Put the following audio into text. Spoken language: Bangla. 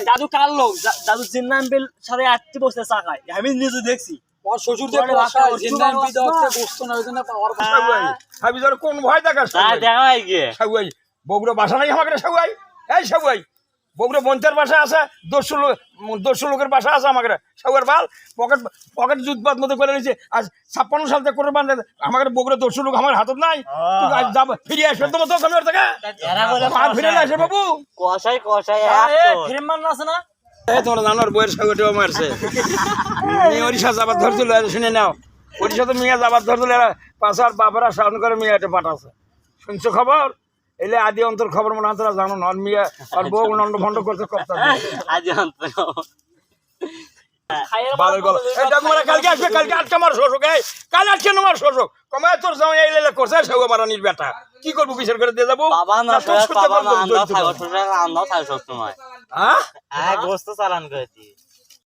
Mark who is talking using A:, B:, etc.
A: দাদু কার লোক দাদু জিন্নান বিল সাড়ে 8 বছর চাকায় আমি নিজে দেখছি
B: ওর শ্বশুর যে জিন্নান বি দতে গোস্ত না ওইজন্য পাওয়ার
C: আমি ধর কোন ভয় দেখাস
A: দেখাই গিয়ে
C: সাগুয়াই বগুড়া বাসা নাই আমাকে সাগুয়াই এই সাগুয়াই বগুড়া বন্তের বাসা আছে 200 লোকের বাসা আছে আমাকে সাগুয়ার বাল পকেট জুতবাদ মতো করে নিয়েছে আজ 56 সাল থেকে করে বান্ধে আমাকে বগুড়া 200 লোক আমার হাতত নাই তুই আজ যাব ফিরে আসবে তো মতো কমের থেকে আর ফিরে আসে বাবু
A: কষাই ফিরে মান আছে না
C: তোমরা জানোর বইয়ের সাগরটা মারছে ওড়িশা যাবার ধরছিল শুনে নাও ওড়িশা তো মিয়া যাবার ধরছিল পাশার বাবারা সাউন্ড করে মিয়া এটা পাঠাচ্ছে শুনছো খবর এলে আদি অন্তর খবর মনে হয় তোরা জানো না আর মিয়া আর বউ নন্ড ভন্ড করতে করতে
A: আদি অন্তর
C: কালকে আসবে কালকে আটকে আমার শোষক কাল আটকে আমার শোষক কমায় তোর জামাই এই লেলে করছে সেগো মারানির বেটা কি করবো কিসের করে দিয়ে যাবো
A: গোস্ত চালান করেছি